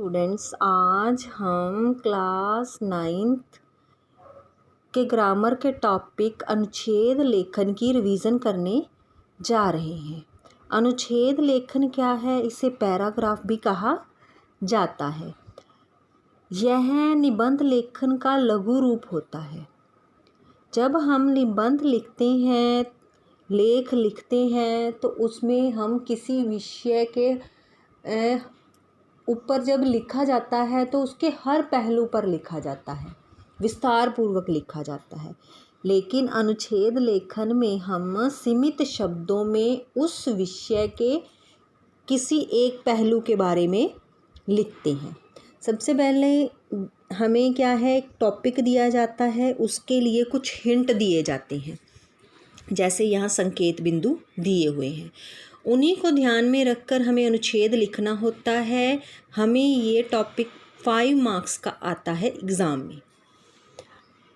Students, आज हम class 9th के ग्रामर के टॉपिक अनुच्छेद लेखन की रिवीजन करने जा रहे हैं। अनुच्छेद लेखन क्या है? इसे पैराग्राफ भी कहा जाता है। यह निबंध लेखन का लघु रूप होता है। जब हम निबंध लिखते हैं, लेख लिखते हैं, तो उसमें हम किसी विषय के ऊपर जब लिखा जाता है तो उसके हर पहलू पर लिखा जाता है, विस्तार पूर्वक लिखा जाता है। लेकिन अनुच्छेद लेखन में हम सीमित शब्दों में उस विषय के किसी एक पहलू के बारे में लिखते हैं। सबसे पहले हमें क्या है, एक टॉपिक दिया जाता है, उसके लिए कुछ हिंट दिए जाते हैं। जैसे यहाँ संकेत बिंदु दिए हुए हैं, उन्हीं को ध्यान में रखकर हमें अनुच्छेद लिखना होता है। हमें ये टॉपिक 5 मार्क्स का आता है एग्ज़ाम में।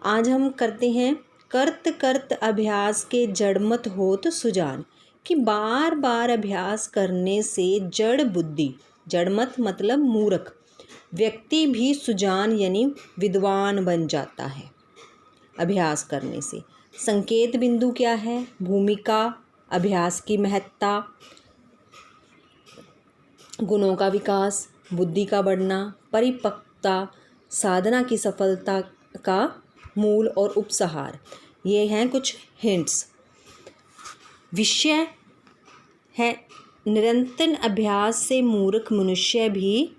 आज हम करते हैं करत करत अभ्यास के जड़मत होत सुजान, कि बार बार अभ्यास करने से जड़ बुद्धि, जड़मत मतलब मूर्ख, व्यक्ति भी सुजान यानी विद्वान बन जाता है अभ्यास करने से। संकेत बिंदु क्या है? भूमिका, अभ्यास की महत्ता, गुणों का विकास, बुद्धि का बढ़ना, परिपक्वता, साधना की सफलता का मूल और उपसहार। ये हैं कुछ हिंट्स। विषय है निरंतर अभ्यास से मूर्ख मनुष्य भी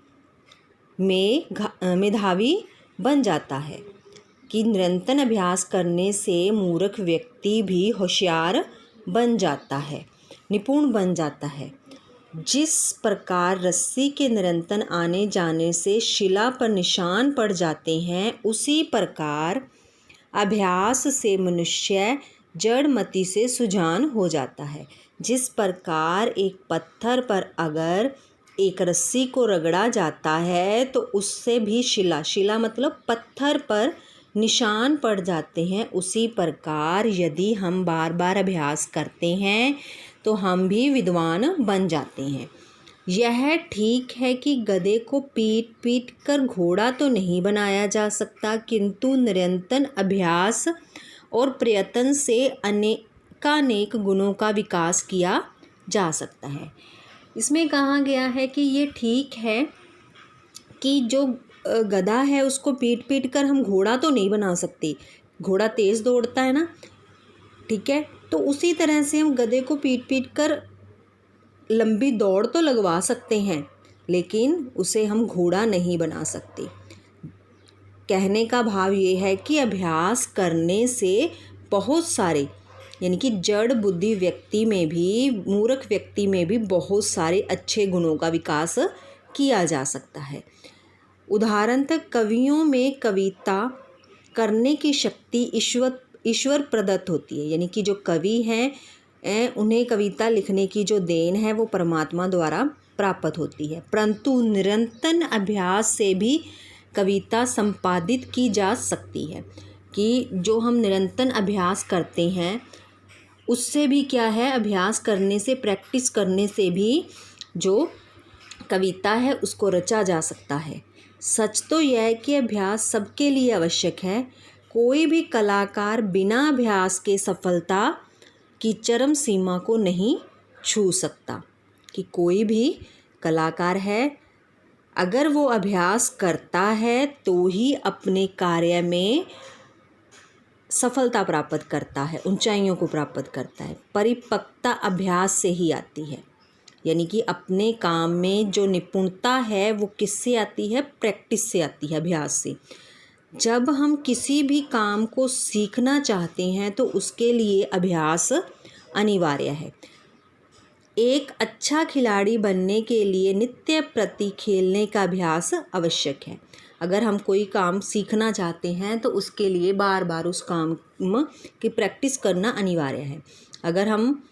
मेधावी बन जाता है, कि निरंतर अभ्यास करने से मूर्ख व्यक्ति भी होशियार बन जाता है, निपुण बन जाता है। जिस प्रकार रस्सी के निरंतर आने जाने से शिला पर निशान पड़ जाते हैं, उसी प्रकार अभ्यास से मनुष्य जड़मति से सुजान हो जाता है। जिस प्रकार एक पत्थर पर अगर एक रस्सी को रगड़ा जाता है तो उससे भी शिला मतलब पत्थर पर निशान पड़ जाते हैं, उसी प्रकार यदि हम बार बार अभ्यास करते हैं तो हम भी विद्वान बन जाते हैं। यह ठीक है कि गधे को पीट पीट कर घोड़ा तो नहीं बनाया जा सकता, किंतु निरंतर अभ्यास और प्रयत्न से अनेकानेक गुणों का विकास किया जा सकता है। इसमें कहा गया है कि ये ठीक है कि जो गधा है उसको पीट पीट कर हम घोड़ा तो नहीं बना सकते, घोड़ा तेज़ दौड़ता है ना, ठीक है। तो उसी तरह से हम गधे को पीट पीट कर लंबी दौड़ तो लगवा सकते हैं, लेकिन उसे हम घोड़ा नहीं बना सकते। कहने का भाव ये है कि अभ्यास करने से बहुत सारे, यानी कि जड़ बुद्धि व्यक्ति में भी, मूर्ख व्यक्ति में भी बहुत सारे अच्छे गुणों का विकास किया जा सकता है। उदाहरण तक कवियों में कविता करने की शक्ति ईश्वर प्रदत्त होती है, यानी कि जो कवि हैं उन्हें कविता लिखने की जो देन है वो परमात्मा द्वारा प्राप्त होती है। परंतु निरंतर अभ्यास से भी कविता संपादित की जा सकती है, कि जो हम निरंतर अभ्यास करते हैं उससे भी क्या है, अभ्यास करने से, प्रैक्टिस करने से भी जो कविता है उसको रचा जा सकता है। सच तो यह है कि अभ्यास सबके लिए आवश्यक है। कोई भी कलाकार बिना अभ्यास के सफलता की चरम सीमा को नहीं छू सकता, कि कोई भी कलाकार है अगर वो अभ्यास करता है तो ही अपने कार्य में सफलता प्राप्त करता है, ऊंचाइयों को प्राप्त करता है। परिपक्वता अभ्यास से ही आती है, यानी कि अपने काम में जो निपुणता है वो किससे आती है? प्रैक्टिस से आती है, अभ्यास से। जब हम किसी भी काम को सीखना चाहते हैं तो उसके लिए अभ्यास अनिवार्य है। एक अच्छा खिलाड़ी बनने के लिए नित्य प्रति खेलने का अभ्यास आवश्यक है। अगर हम कोई काम सीखना चाहते हैं तो उसके लिए बार बार उस काम की प्रैक्टिस करना अनिवार्य है। अगर हम,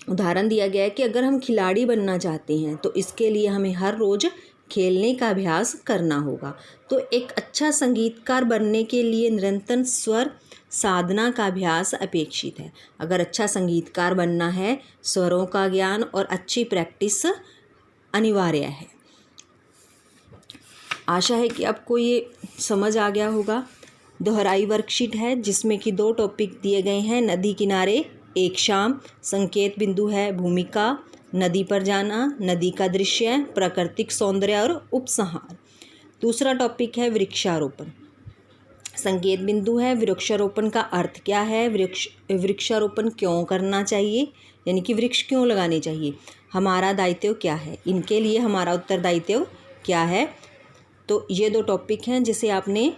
उदाहरण दिया गया है कि अगर हम खिलाड़ी बनना चाहते हैं तो इसके लिए हमें हर रोज़ खेलने का अभ्यास करना होगा। तो एक अच्छा संगीतकार बनने के लिए निरंतर स्वर साधना का अभ्यास अपेक्षित है। अगर अच्छा संगीतकार बनना है, स्वरों का ज्ञान और अच्छी प्रैक्टिस अनिवार्य है। आशा है कि आपको ये समझ आ गया होगा। दोहराई वर्कशीट है जिसमें कि 2 टॉपिक दिए गए हैं। नदी किनारे एक शाम, संकेत बिंदु है भूमिका, नदी पर जाना, नदी का दृश्य, प्राकृतिक सौंदर्य और उपसंहार। दूसरा टॉपिक है वृक्षारोपण। संकेत बिंदु है वृक्षारोपण का अर्थ क्या है, वृक्षारोपण क्यों करना चाहिए, यानी कि वृक्ष क्यों लगाने चाहिए, हमारा दायित्व क्या है, इनके लिए हमारा उत्तरदायित्व क्या है। तो ये 2 टॉपिक हैं जिसे आपने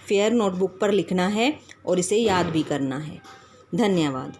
फेयर नोटबुक पर लिखना है और इसे याद भी करना है। धन्यवाद।